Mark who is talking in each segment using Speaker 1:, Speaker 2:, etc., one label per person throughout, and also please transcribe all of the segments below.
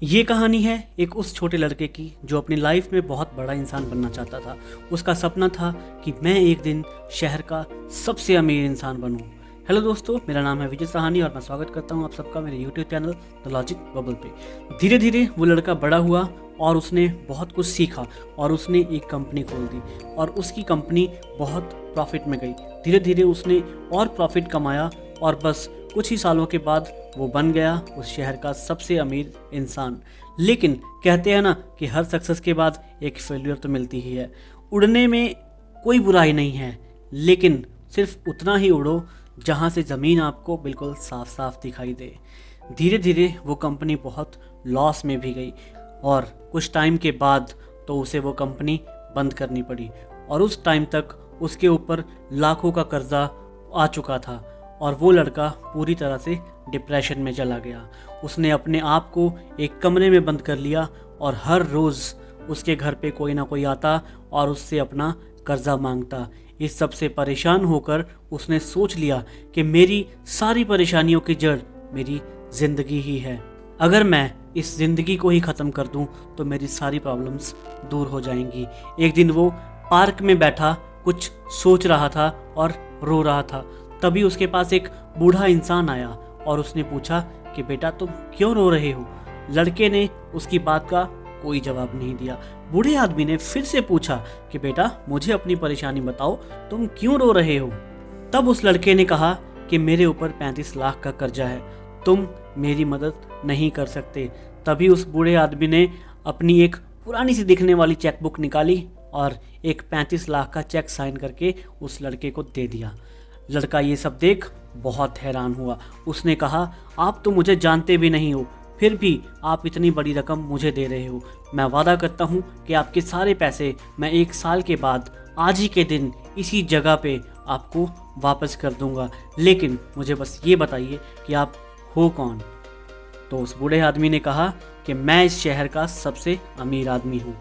Speaker 1: ये कहानी है एक उस छोटे लड़के की जो अपनी लाइफ में बहुत बड़ा इंसान बनना चाहता था। उसका सपना था कि मैं एक दिन शहर का सबसे अमीर इंसान बनूं। हेलो दोस्तों, मेरा नाम है विजय सहानी और मैं स्वागत करता हूं आप सबका मेरे YouTube channel the logic bubble पे। धीरे धीरे वो लड़का बड़ा हुआ और उसने बहुत कुछ सीखा और उसने एक कंपनी खोल दी और उसकी कंपनी बहुत प्रॉफिट में गई। धीरे धीरे उसने और प्रॉफिट कमाया और बस कुछ ही सालों के बाद वो बन गया उस शहर का सबसे अमीर इंसान। लेकिन कहते हैं ना कि हर सक्सेस के बाद एक फेल्यूर तो मिलती ही है। उड़ने में कोई बुराई नहीं है, लेकिन सिर्फ उतना ही उड़ो जहाँ से ज़मीन आपको बिल्कुल साफ साफ दिखाई दे। धीरे धीरे वो कंपनी बहुत लॉस में भी गई और कुछ टाइम के बाद तो उसे वो कंपनी बंद करनी पड़ी और उस टाइम तक उसके ऊपर लाखों का कर्जा आ चुका था और वो लड़का पूरी तरह से डिप्रेशन में चला गया। उसने अपने आप को एक कमरे में बंद कर लिया और हर रोज़ उसके घर पे कोई ना कोई आता और उससे अपना कर्जा मांगता। इस सब से परेशान होकर उसने सोच लिया कि मेरी सारी परेशानियों की जड़ मेरी ज़िंदगी ही है। अगर मैं इस ज़िंदगी को ही ख़त्म कर दूं तो मेरी सारी प्रॉब्लम्स दूर हो जाएंगी। एक दिन वो पार्क में बैठा कुछ सोच रहा था और रो रहा था। तभी उसके पास एक बूढ़ा इंसान आया और उसने पूछा कि बेटा तुम क्यों रो रहे हो। लड़के ने उसकी बात का कोई जवाब नहीं दिया। बूढ़े आदमी ने फिर से पूछा कि बेटा मुझे अपनी परेशानी बताओ, तुम क्यों रो रहे हो। तब उस लड़के ने कहा कि मेरे ऊपर 35 लाख का कर्जा है, तुम मेरी मदद नहीं कर सकते। तभी उस बूढ़े आदमी ने अपनी एक पुरानी सी दिखने वाली चेकबुक निकाली और एक 35 लाख का चेक साइन करके उस लड़के को दे दिया। लड़का ये सब देख बहुत हैरान हुआ। उसने कहा आप तो मुझे जानते भी नहीं हो, फिर भी आप इतनी बड़ी रकम मुझे दे रहे हो। मैं वादा करता हूँ कि आपके सारे पैसे मैं 1 साल के बाद आज ही के दिन इसी जगह पे आपको वापस कर दूंगा, लेकिन मुझे बस ये बताइए कि आप हो कौन। तो उस बूढ़े आदमी ने कहा कि मैं इस शहर का सबसे अमीर आदमी हूँ।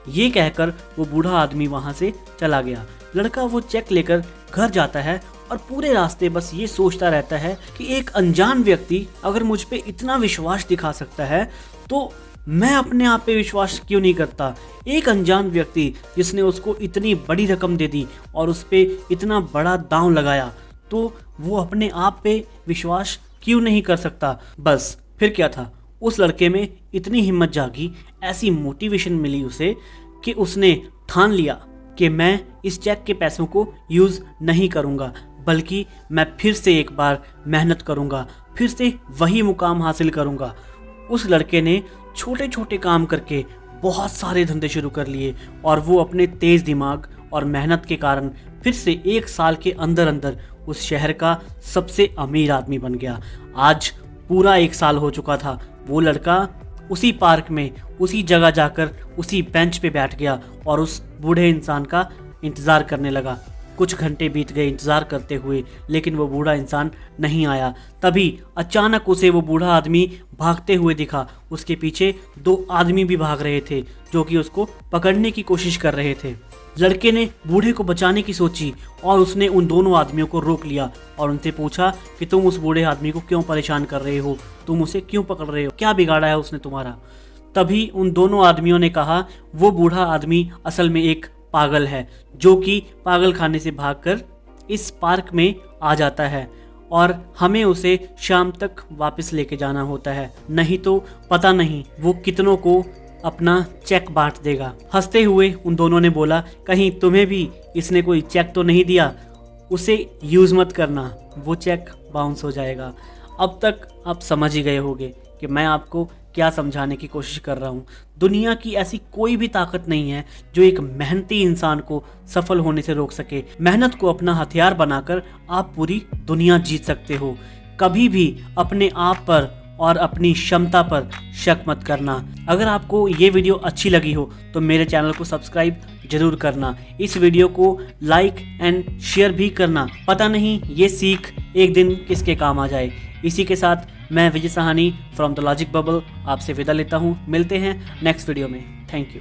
Speaker 1: ये कहकर वो बूढ़ा आदमी वहाँ से चला गया। लड़का वो चेक लेकर घर जाता है और पूरे रास्ते बस ये सोचता रहता है कि एक अनजान व्यक्ति अगर मुझ पे इतना विश्वास दिखा सकता है तो मैं अपने आप पे विश्वास क्यों नहीं करता। एक अनजान व्यक्ति जिसने उसको इतनी बड़ी रकम दे दी और उस पे इतना बड़ा दांव लगाया, तो वो अपने आप पे विश्वास क्यों नहीं कर सकता। बस फिर क्या था, उस लड़के में इतनी हिम्मत जागी, ऐसी मोटिवेशन मिली उसे कि उसने ठान लिया कि मैं इस चेक के पैसों को यूज़ नहीं करूँगा, बल्कि मैं फिर से एक बार मेहनत करूँगा, फिर से वही मुकाम हासिल करूँगा। उस लड़के ने छोटे छोटे काम करके बहुत सारे धंधे शुरू कर लिए और वो अपने तेज़ दिमाग और मेहनत के कारण फिर से 1 साल के अंदर अंदर उस शहर का सबसे अमीर आदमी बन गया। आज पूरा 1 साल हो चुका था। वो लड़का उसी पार्क में उसी जगह जाकर उसी बेंच पे बैठ गया और उस बूढ़े इंसान का इंतज़ार करने लगा। कुछ घंटे बीत गए इंतज़ार करते हुए, लेकिन वो बूढ़ा इंसान नहीं आया। तभी अचानक उसे वो बूढ़ा आदमी भागते हुए दिखा। उसके पीछे 2 आदमी भी भाग रहे थे जो कि उसको पकड़ने की कोशिश कर रहे थे। लड़के ने बूढ़े को बचाने की सोची और उसने उन दोनों आदमियों को रोक लिया और उनसे पूछा कि तुम उस बूढ़े आदमी को क्यों परेशान कर रहे हो, तुम उसे क्यों पकड़ रहे हो, क्या बिगाड़ा है उसने तुम्हारा। तभी उन दोनों आदमियों ने कहा वो बूढ़ा आदमी असल में एक पागल है जो कि पागल खाने से भागकर इस पार्क में आ जाता है और हमें उसे शाम तक वापस लेके जाना होता है, नहीं तो पता नहीं वो कितनों को अपना चेक बांट देगा। हंसते हुए उन दोनों ने बोला कहीं तुम्हें भी इसने कोई चेक तो नहीं दिया, उसे यूज़ मत करना, वो चेक बाउंस हो जाएगा। अब तक आप समझ ही गए होंगे कि मैं आपको क्या समझाने की कोशिश कर रहा हूँ। दुनिया की ऐसी कोई भी ताकत नहीं है जो एक मेहनती इंसान को सफल होने से रोक सके। मेहनत को अपना हथियार बनाकर आप पूरी दुनिया जीत सकते हो। कभी भी अपने आप पर और अपनी क्षमता पर शक मत करना। अगर आपको ये वीडियो अच्छी लगी हो तो मेरे चैनल को सब्सक्राइब जरूर करना, इस वीडियो को लाइक एंड शेयर भी करना। पता नहीं ये सीख एक दिन किसके काम आ जाए। इसी के साथ मैं Vijay Sahani from the logic bubble आपसे विदा लेता हूँ। मिलते हैं नेक्स्ट वीडियो में। Thank you.